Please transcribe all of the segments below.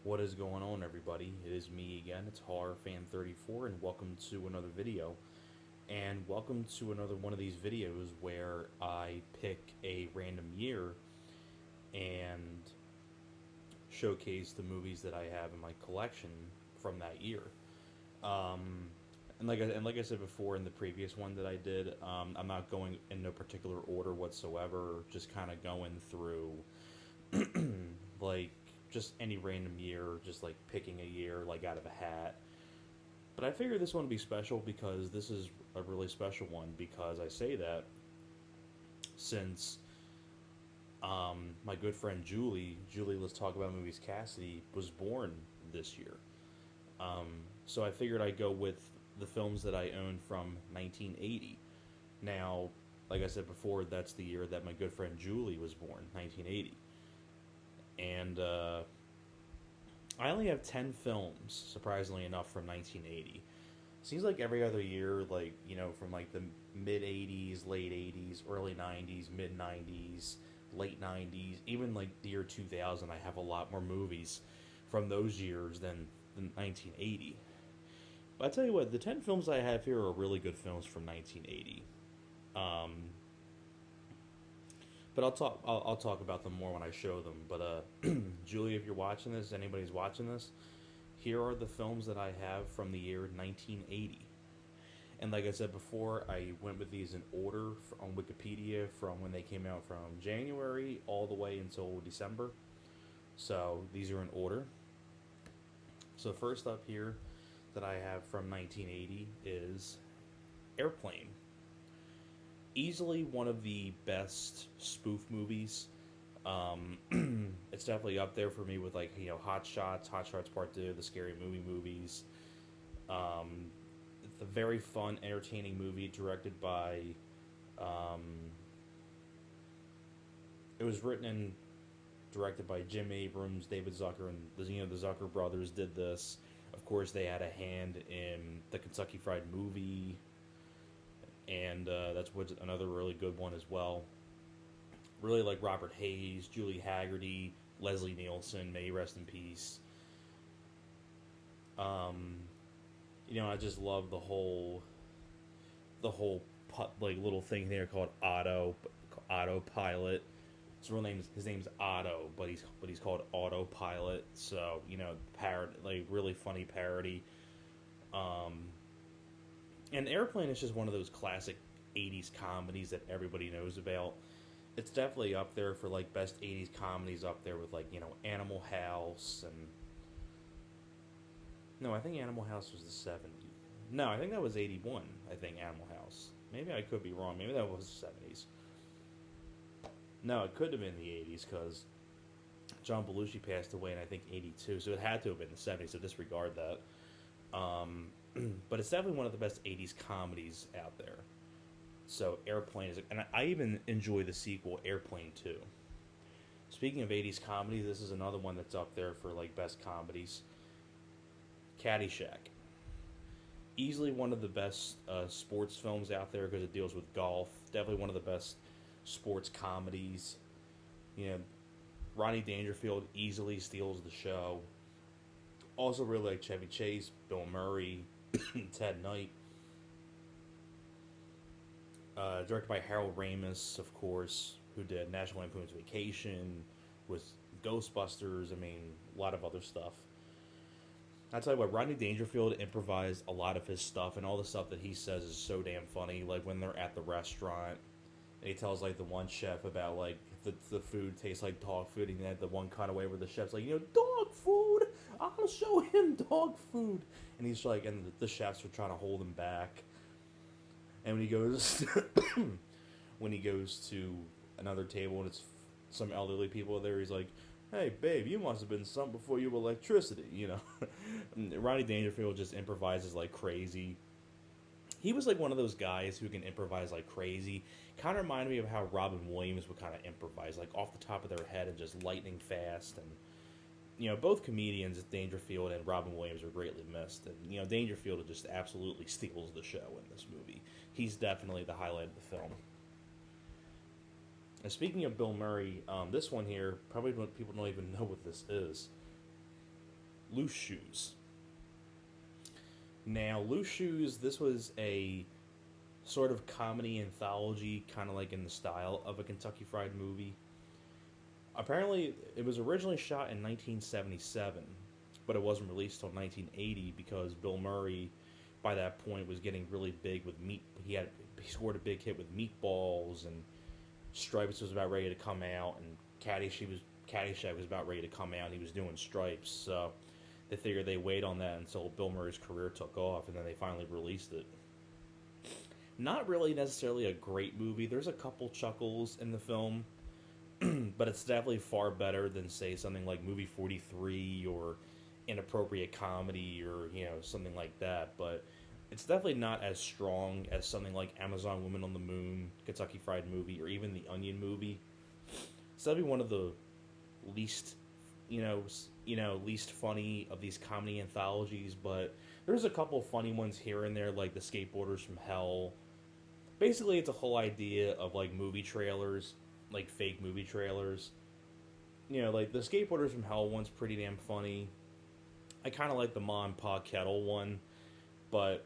What is going on, everybody? It is me again. It's Horror Fan 34, and welcome to another video. And welcome to another one of these videos where I pick a random year and showcase the movies that I have in my collection from that year. Um, and like I said before in the previous one that I did, I'm not going in no particular order whatsoever. Just kind of going through like just any random year, just like picking a year like out of a hat. But I figured this one would be special because this is a really special one because I say that since my good friend Julie, let's talk about movies Cassidy, was born this year. So I figured I'd go with the films that I own from 1980. Now, like I said before, that's the year that my good friend Julie was born, 1980. And I only have 10 films, surprisingly enough, from 1980. Seems like every other year, like, from like the mid 80s, late 80s, early 90s, mid 90s, late 90s, even like the year 2000, I have a lot more movies from those years than 1980. But I tell you what, the 10 films I have here are really good films from 1980. Um, but I'll talk about them more when I show them. But Julie, if you're watching this, anybody's watching this, here are the films that I have from the year 1980. And like I said before, I went with these in order on Wikipedia from when they came out from January all the way until December. So these are in order. So first up here that I have from 1980 is Airplane. Easily one of the best spoof movies. It's definitely up there for me with like Hot Shots, Hot Shots Part Two, the Scary Movie movies. It's a very fun, entertaining movie directed by. Um, it was written and directed by Jim Abrams, David Zucker, and the Zucker brothers did this. Of course, they had a hand in the Kentucky Fried Movie, and that's what's another really good one as well. Really like Robert Hayes, Julie Haggerty, Leslie Nielsen, may he rest in peace. Um, I just love the whole like little thing there called autopilot. His name's Otto, but he's called Autopilot. So like really funny parody. Um, and Airplane is just one of those classic '80s comedies that everybody knows about. It's definitely up there for like best '80s comedies, up there with like Animal House and no, I think Animal House was the '70s. No, I think that was '81. I think Animal House. Maybe I could be wrong. Maybe that was the '70s. No, it could have been the '80s because John Belushi passed away in I think '82, so it had to have been the '70s. So disregard that. Um, but it's definitely one of the best '80s comedies out there. So Airplane is, and I even enjoy the sequel Airplane 2. Speaking of '80s comedy, this is another one that's up there for like best comedies. Caddyshack, easily one of the best sports films out there because it deals with golf. Definitely one of the best sports comedies. You know, Rodney Dangerfield easily steals the show. Also, really like Chevy Chase, Bill Murray, Ted Knight. Directed by Harold Ramis, of course, who did National Lampoon's Vacation, with Ghostbusters. I mean, a lot of other stuff. I tell you what, Rodney Dangerfield improvised a lot of his stuff, and all the stuff that he says is so damn funny. Like when they're at the restaurant, and he tells like the one chef about like the food tastes like dog food, and then the one cutaway where the chef's like, dog food. I'll show him dog food, and he's like, and the chefs are trying to hold him back, and when he goes to another table and it's some elderly people there, he's like, "Hey, babe, you must have been something before you were electricity." Rodney Dangerfield just improvises like crazy. He was like one of those guys who can improvise like crazy. Kind of reminded me of how Robin Williams would kind of improvise, like off the top of their head and just lightning fast. And both comedians, Dangerfield and Robin Williams, are greatly missed. And Dangerfield just absolutely steals the show in this movie. He's definitely the highlight of the film. And speaking of Bill Murray, this one here, probably people don't even know what this is. Loose Shoes. Now, Loose Shoes, this was a sort of comedy anthology, kind of like in the style of a Kentucky Fried Movie. Apparently, it was originally shot in 1977, but it wasn't released until 1980 because Bill Murray, by that point, was getting really big with meat. He scored a big hit with Meatballs, and Stripes was about ready to come out, and Caddyshack was about ready to come out. And he was doing Stripes, so they figured they wait on that until Bill Murray's career took off, and then they finally released it. Not really necessarily a great movie. There's a couple chuckles in the film, but it's definitely far better than, say, something like Movie 43 or Inappropriate Comedy or, something like that. But it's definitely not as strong as something like Amazon Woman on the Moon, Kentucky Fried Movie, or even The Onion Movie. It's definitely one of the least, least funny of these comedy anthologies, but there's a couple funny ones here and there, like The Skateboarders from Hell. Basically, it's a whole idea of, like, movie trailers, like fake movie trailers. Like the Skateboarders from Hell one's pretty damn funny. I kind of like the Ma and Pa Kettle one, but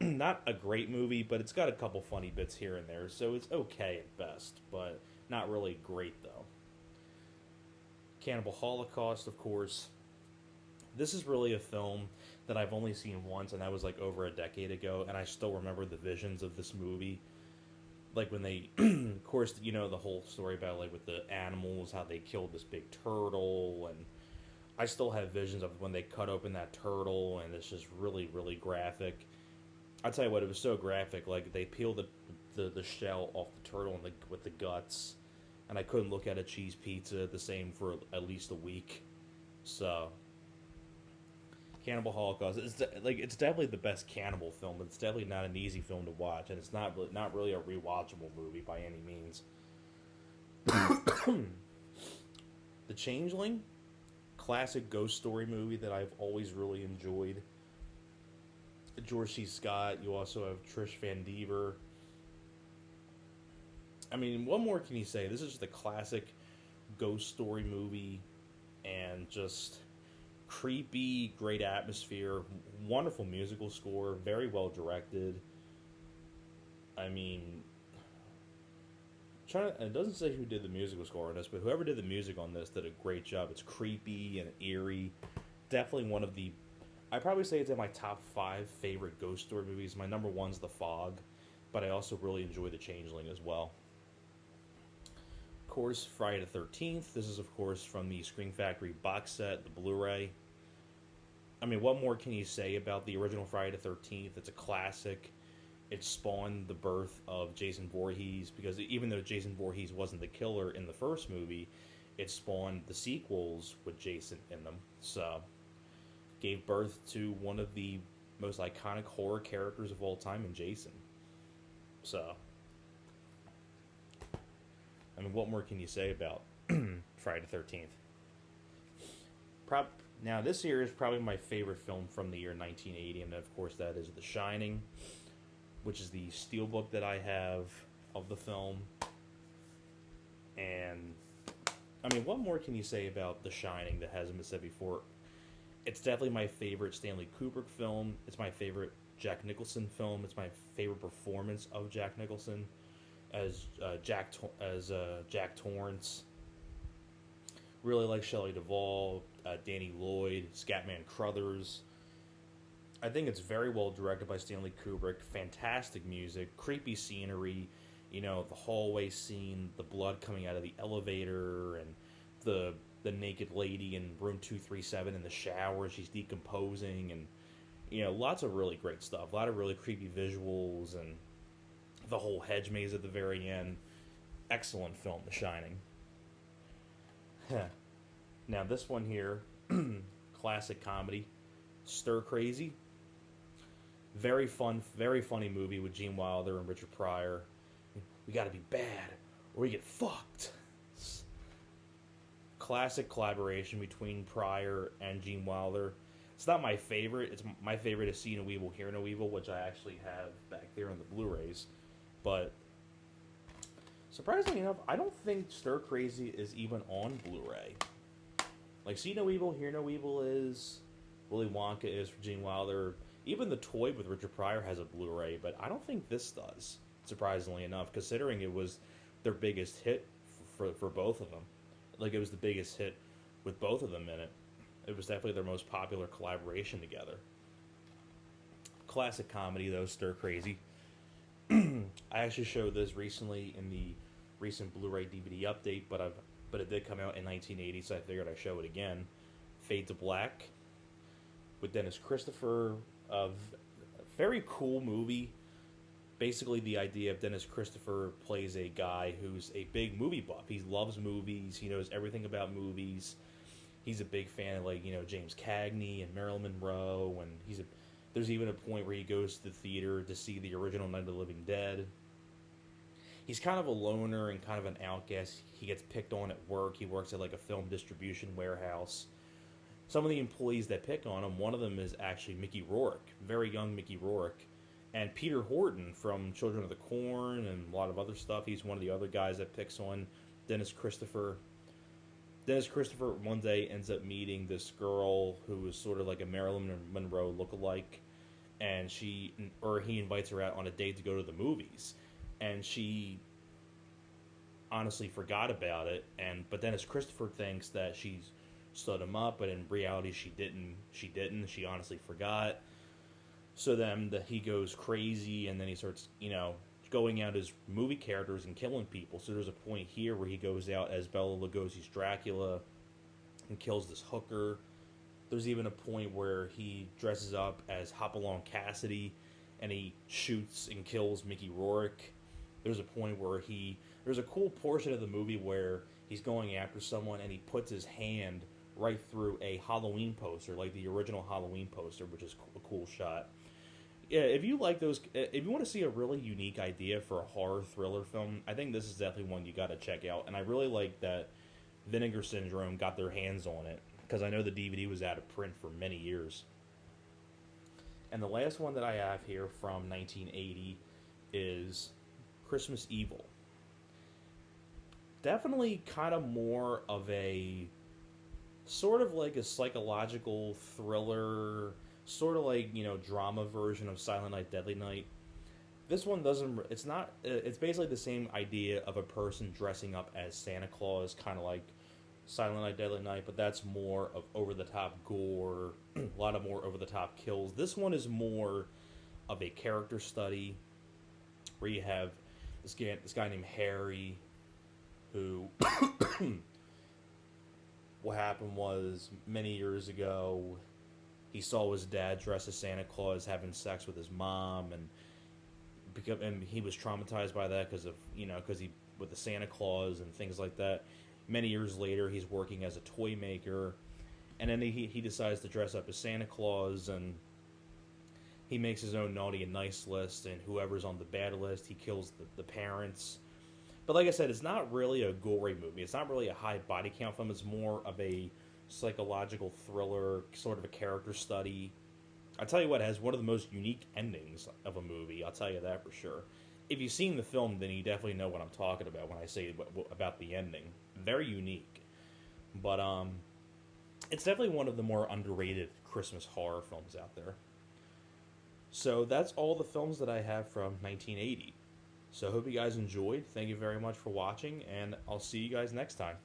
not a great movie, but it's got a couple funny bits here and there, so it's okay at best, but not really great, though. Cannibal Holocaust, of course. This is really a film that I've only seen once, and that was like over a decade ago, and I still remember the visions of this movie. Like when they, of course, the whole story about, like, with the animals, how they killed this big turtle, and I still have visions of when they cut open that turtle, and it's just really, really graphic. I'll tell you what, it was so graphic, like, they peeled the shell off the turtle and with the guts, and I couldn't look at a cheese pizza the same for at least a week. So, Cannibal Holocaust, it's definitely the best cannibal film, but it's definitely not an easy film to watch, and it's not really a rewatchable movie by any means. The Changeling, classic ghost story movie that I've always really enjoyed. George C. Scott, you also have Trish Van Devere. I mean, what more can you say? This is just a classic ghost story movie, and just creepy, great atmosphere, wonderful musical score, very well directed. I mean, it doesn't say who did the musical score on this, but whoever did the music on this did a great job. It's creepy and eerie. Definitely one of the, I'd probably say it's in my top 5 favorite ghost story movies. My number 1's The Fog, but I also really enjoy The Changeling as well. Of course, Friday the 13th. This is, of course, from the Scream Factory box set, the Blu-ray. I mean, what more can you say about the original Friday the 13th? It's a classic. It spawned the birth of Jason Voorhees, because even though Jason Voorhees wasn't the killer in the first movie, it spawned the sequels with Jason in them. So, gave birth to one of the most iconic horror characters of all time in Jason. So, I mean, what more can you say about Friday the 13th? Now, this here is probably my favorite film from the year 1980, and of course that is The Shining, which is the steelbook that I have of the film. And, I mean, what more can you say about The Shining that hasn't been said before? It's definitely my favorite Stanley Kubrick film. It's my favorite Jack Nicholson film. It's my favorite performance of Jack Nicholson as Jack Torrance. Really like Shelley Duvall, Danny Lloyd, Scatman Crothers. I think it's very well directed by Stanley Kubrick. Fantastic music, creepy scenery, the hallway scene, the blood coming out of the elevator, and the naked lady in room 237 in the shower. She's decomposing, and lots of really great stuff. A lot of really creepy visuals, and the whole hedge maze at the very end. Excellent film, The Shining. Now this one here, classic comedy, Stir Crazy. Very fun, very funny movie with Gene Wilder and Richard Pryor. We gotta be bad, or we get fucked. Classic collaboration between Pryor and Gene Wilder. It's not my favorite. My favorite is See No Evil, Hear No Evil, which I actually have back there on the Blu-rays. But surprisingly enough, I don't think Stir Crazy is even on Blu-ray. Like See No Evil, Hear No Evil is, Willy Wonka is for Gene Wilder. Even The Toy with Richard Pryor has a Blu-ray, but I don't think this does. Surprisingly enough, considering it was their biggest hit for both of them. Like it was the biggest hit with both of them in it. It was definitely their most popular collaboration together. Classic comedy though, stir crazy. I actually showed this recently in the recent Blu-ray DVD update, but it did come out in 1980, so I figured I'd show it again. Fade to Black with Dennis Christopher. A very cool movie. Basically, the idea of Dennis Christopher plays a guy who's a big movie buff. He loves movies. He knows everything about movies. He's a big fan of James Cagney and Marilyn Monroe, and there's even a point where he goes to the theater to see the original Night of the Living Dead. He's kind of a loner and kind of an outcast. He gets picked on at work. He works at like a film distribution warehouse. Some of the employees that pick on him, one of them is actually Mickey Rourke, very young Mickey Rourke, and Peter Horton from Children of the Corn and a lot of other stuff. He's one of the other guys that picks on Dennis Christopher. Dennis Christopher one day ends up meeting this girl who is sort of like a Marilyn Monroe lookalike, and he invites her out on a date to go to the movies, and she honestly forgot about it, but Dennis Christopher thinks that she's stood him up, but in reality she didn't. She honestly forgot. So then he goes crazy, and then he starts, going out as movie characters and killing people. So there's a point here where he goes out as Bela Lugosi's Dracula and kills this hooker. There's even a point where he dresses up as Hopalong Cassidy and he shoots and kills Mickey Rourke. There's a point where there's a cool portion of the movie where he's going after someone and he puts his hand right through a Halloween poster, like the original Halloween poster, which is a cool shot. Yeah, if you like those, if you want to see a really unique idea for a horror thriller film, I think this is definitely one you got to check out. And I really like that Vinegar Syndrome got their hands on it, because I know the DVD was out of print for many years. And the last one that I have here from 1980 is Christmas Evil. Definitely kind of more of a sort of like a psychological thriller, sort of like, drama version of Silent Night, Deadly Night. This one it's basically the same idea of a person dressing up as Santa Claus, kind of like Silent Night, Deadly Night, but that's more of over-the-top gore, a lot of more over-the-top kills. This one is more of a character study, where you have this guy named Harry, who what happened was, many years ago, he saw his dad dressed as Santa Claus having sex with his mom, and he was traumatized by that because he with the Santa Claus and things like that. Many years later, he's working as a toy maker, and then he decides to dress up as Santa Claus, and he makes his own naughty and nice list, and whoever's on the bad list, he kills the parents. But like I said, it's not really a gory movie. It's not really a high body count film. It's more of a psychological thriller, sort of a character study. I'll tell you what, it has one of the most unique endings of a movie. I'll tell you that for sure. If you've seen the film, then you definitely know what I'm talking about when I say about the ending. Very unique. But it's definitely one of the more underrated Christmas horror films out there. So that's all the films that I have from 1980. So I hope you guys enjoyed. Thank you very much for watching, and I'll see you guys next time.